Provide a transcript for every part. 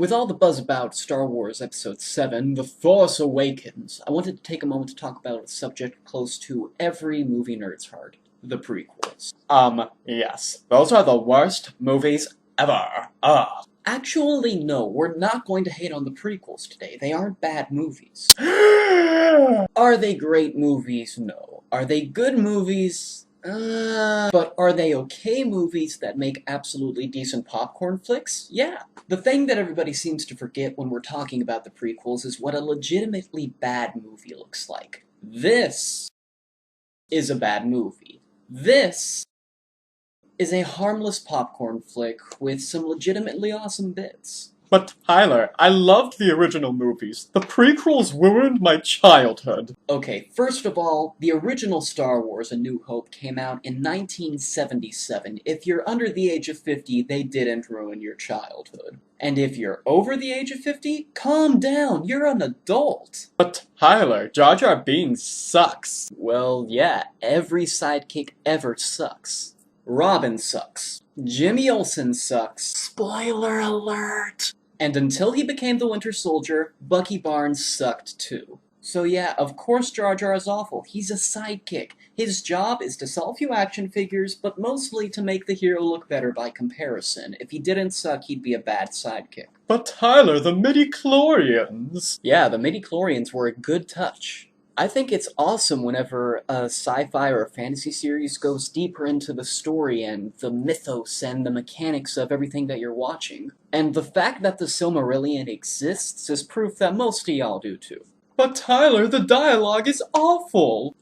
With all the buzz about Star Wars Episode 7, The Force Awakens, I wanted to take a moment to talk about a subject close to every movie nerd's heart, the prequels. Yes. Those are the worst movies ever. Ugh. Actually, no, we're not going to hate on the prequels today. They aren't bad movies. Are they great movies? No. Are they good movies? But are they okay movies that make absolutely decent popcorn flicks? Yeah. The thing that everybody seems to forget when we're talking about the prequels is what a legitimately bad movie looks like. This is a bad movie. This is a harmless popcorn flick with some legitimately awesome bits. But Tyler, I loved the original movies. The prequels ruined my childhood. Okay, first of all, the original Star Wars A New Hope came out in 1977. If you're under the age of 50, they didn't ruin your childhood. And if you're over the age of 50, calm down, you're an adult. But Tyler, Jar Jar Binks sucks. Well, yeah, every sidekick ever sucks. Robin sucks. Jimmy Olsen sucks. Spoiler alert! And until he became the Winter Soldier, Bucky Barnes sucked too. So yeah, of course Jar Jar is awful. He's a sidekick. His job is to sell a few action figures, but mostly to make the hero look better by comparison. If he didn't suck, he'd be a bad sidekick. But Tyler, the midi-chlorians. Yeah, the midi-chlorians were a good touch. I think it's awesome whenever a sci-fi or a fantasy series goes deeper into the story and the mythos and the mechanics of everything that you're watching. And the fact that the Silmarillion exists is proof that most of y'all do too. But Tyler, the dialogue is awful.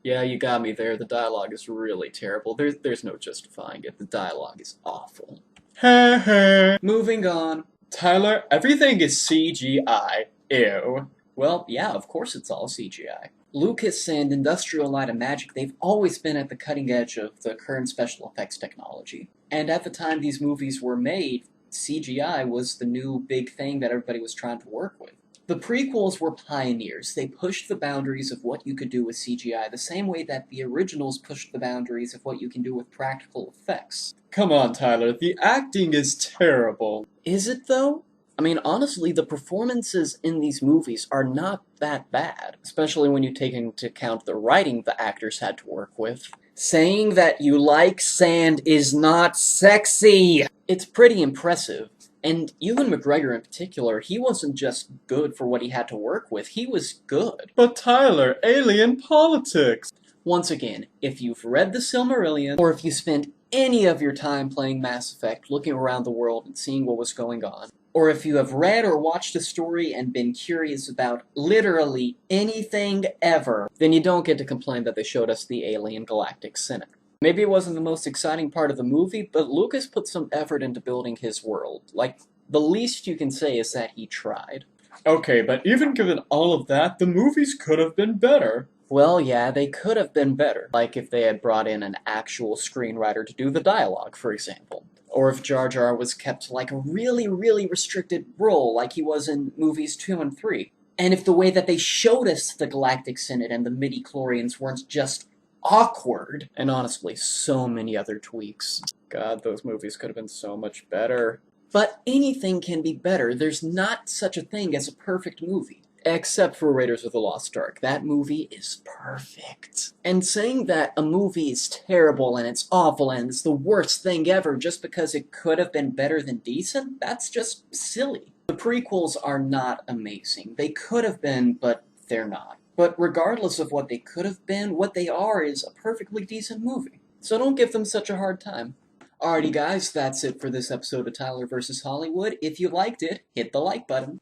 Yeah, you got me there. The dialogue is really terrible. There's no justifying it. The dialogue is awful. Heh heh. Moving on. Tyler, everything is CGI. Ew. Well, yeah, of course it's all CGI. Lucas and Industrial Light and Magic, they've always been at the cutting edge of the current special effects technology. And at the time these movies were made, CGI was the new big thing that everybody was trying to work with. The prequels were pioneers. They pushed the boundaries of what you could do with CGI the same way that the originals pushed the boundaries of what you can do with practical effects. Come on, Tyler, the acting is terrible. Is it, though? I mean, honestly, the performances in these movies are not that bad, especially when you take into account the writing the actors had to work with. Saying that you like sand is not sexy! It's pretty impressive. And Ewan McGregor in particular, he wasn't just good for what he had to work with, he was good. But Tyler, alien politics. Once again, if you've read the Silmarillion, or if you spent any of your time playing Mass Effect, looking around the world and seeing what was going on, or if you have read or watched a story and been curious about literally anything ever, then you don't get to complain that they showed us the alien galactic Senate. Maybe it wasn't the most exciting part of the movie, but Lucas put some effort into building his world. Like, the least you can say is that he tried. Okay, but even given all of that, the movies could have been better. Well, yeah, they could have been better. Like if they had brought in an actual screenwriter to do the dialogue, for example. Or if Jar Jar was kept to like a really, really restricted role like he was in movies 2 and 3. And if the way that they showed us the Galactic Senate and the midi-chlorians weren't just awkward. And honestly, so many other tweaks. God, those movies could have been so much better. But anything can be better. There's not such a thing as a perfect movie. Except for Raiders of the Lost Ark. That movie is perfect. And saying that a movie is terrible and it's awful and it's the worst thing ever just because it could have been better than decent, that's just silly. The prequels are not amazing. They could have been, but they're not. But regardless of what they could have been, what they are is a perfectly decent movie. So don't give them such a hard time. Alrighty guys, that's it for this episode of Tyler vs. Hollywood. If you liked it, hit the like button.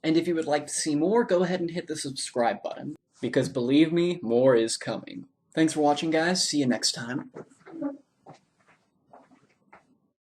And if you would like to see more, go ahead and hit the subscribe button. Because believe me, more is coming. Thanks for watching guys, see you next time.